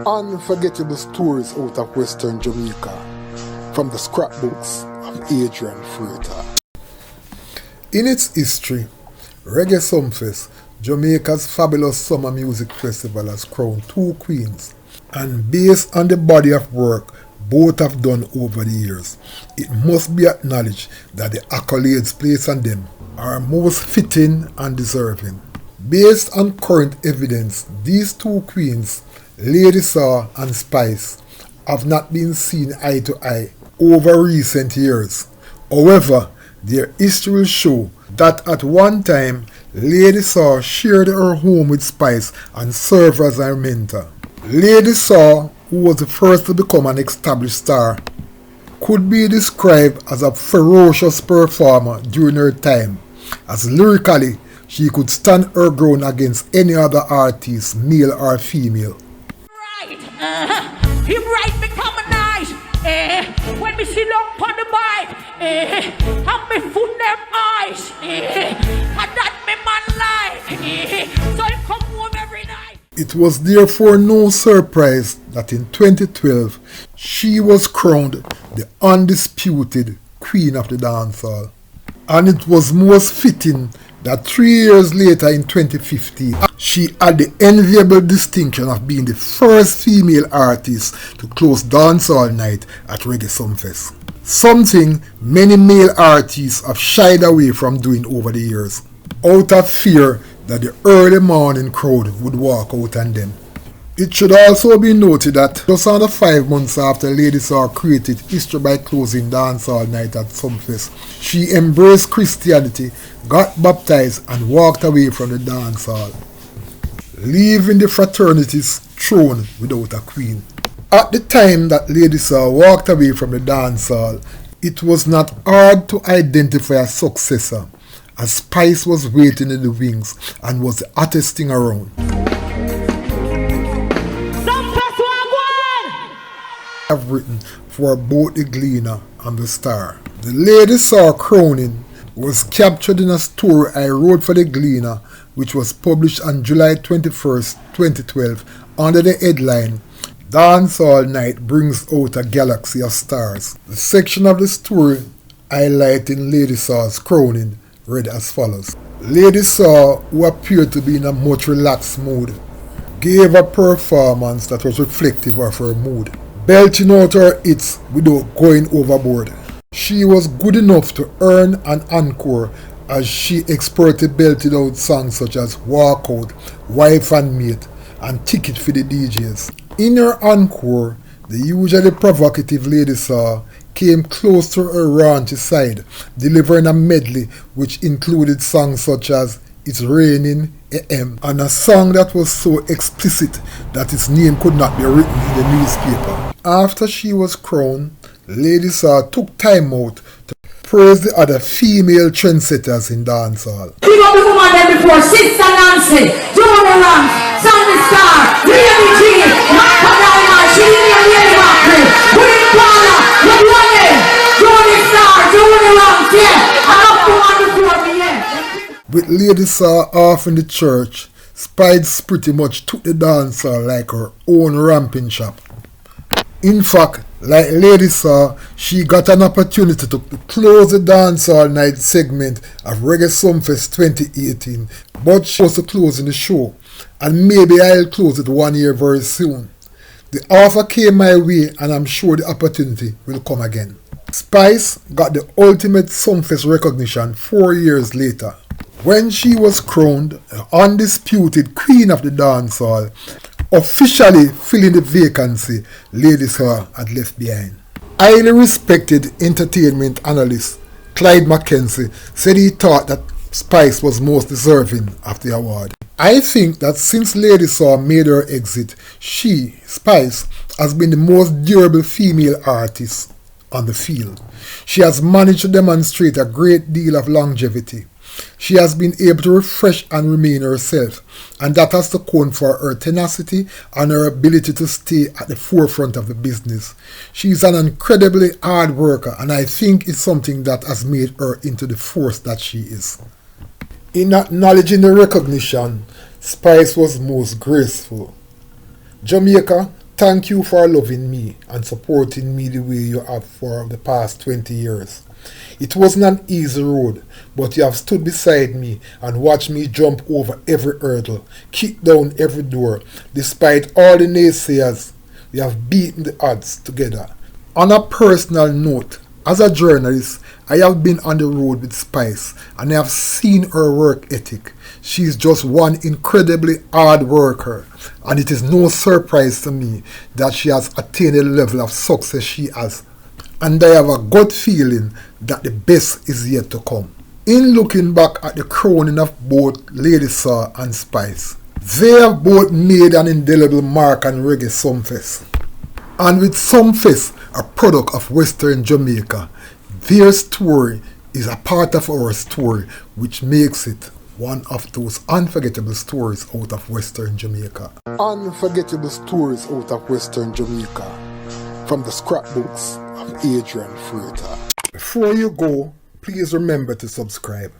Unforgettable stories out of Western Jamaica from the scrapbooks of Adrian Freighter. In its history, Reggae Sumfest, Jamaica's fabulous summer music festival, has crowned two queens, and based on the body of work both have done over the years, it must be acknowledged that the accolades placed on them are most fitting and deserving. Based on current evidence, these two queens, Lady Saw and Spice, have not been seen eye to eye over recent years. However, their history will show that at one time, Lady Saw shared her home with Spice and served as her mentor. Lady Saw, who was the first to become an established star, could be described as a ferocious performer during her time, as lyrically she could stand her ground against any other artist, male or female. Right, him right become a nice. When me sit up on the bike, and me foot them eyes, and that me man like, so he come home every night. It was therefore no surprise that in 2012 she was crowned the undisputed Queen of the Dancehall. And it was most fitting that 3 years later in 2015, she had the enviable distinction of being the first female artist to close dancehall night at Reggae Sumfest. Something many male artists have shied away from doing over the years, out of fear that the early morning crowd would walk out on them. It should also be noted that just under 5 months after Lady Saw created history by closing dancehall night at Sumfest, she embraced Christianity, got baptized and walked away from the dancehall, leaving the fraternity's throne without a queen. At the time that Lady Saw walked away from the dancehall, it was not hard to identify a successor, as Spice was waiting in the wings and was the hottest thing around. Have written for both the Gleaner and the Star. The Lady Saw crowning was captured in a story I wrote for the Gleaner, which was published on July 21st, 2012, under the headline, Dancehall Night Brings Out a Galaxy of Stars. The section of the story highlighting Lady Saw's crowning read as follows. Lady Saw, who appeared to be in a much relaxed mood, gave a performance that was reflective of her mood, belching out her hits without going overboard. She was good enough to earn an encore as she expertly belted out songs such as Walkout, Wife and Mate, and Ticket for the DJs. In her encore, the usually provocative Lady Saw came close to her raunchy side, delivering a medley which included songs such as It's Raining AM, and a song that was so explicit that its name could not be written in the newspaper. After she was crowned, Lady Saw took time out to praise the other female trendsetters in dancehall. Big up the woman there before, Sister Nancy, Johnny Rams, Sandy Star, Lady G, Martha Diamond, she didn't really Macri, Queen Paula, Johnny Star, Johnny Rams, yeah, and up the one before me, yeah. With Lady Saw off in the church, Spice pretty much took the dancehall like her own ramping shop. In fact, like Lady Saw, she got an opportunity to close the dancehall night segment of Reggae Sumfest 2018, but she was closing the show, and maybe I'll close it 1 year very soon. The offer came my way, and I'm sure the opportunity will come again. Spice got the ultimate Sumfest recognition 4 years later, when she was crowned the undisputed Queen of the Dancehall, officially filling the vacancy Lady Saw had left behind. Highly respected entertainment analyst Clyde Mackenzie said he thought that Spice was most deserving of the award. I think that since Lady Saw made her exit, she, Spice, has been the most durable female artist on the field. She has managed to demonstrate a great deal of longevity. She has been able to refresh and remain herself, and that has to count for her tenacity and her ability to stay at the forefront of the business. She is an incredibly hard worker, and I think it's something that has made her into the force that she is. In acknowledging the recognition, Spice was most graceful. Jamaica, thank you for loving me and supporting me the way you have for the past 20 years. It wasn't an easy road, but you have stood beside me and watched me jump over every hurdle, kick down every door. Despite all the naysayers, we have beaten the odds together. On a personal note, as a journalist, I have been on the road with Spice and I have seen her work ethic. She is just one incredibly hard worker, and it is no surprise to me that she has attained the level of success she has. And I have a good feeling that the best is yet to come. In looking back at the crowning of both Lady Saw and Spice, they have both made an indelible mark on Reggae Sumfest. And with Sumfest, a product of Western Jamaica, their story is a part of our story, which makes it one of those unforgettable stories out of Western Jamaica. Unforgettable stories out of Western Jamaica from the scrapbooks of Adrian Freighter. Before you go, please remember to subscribe.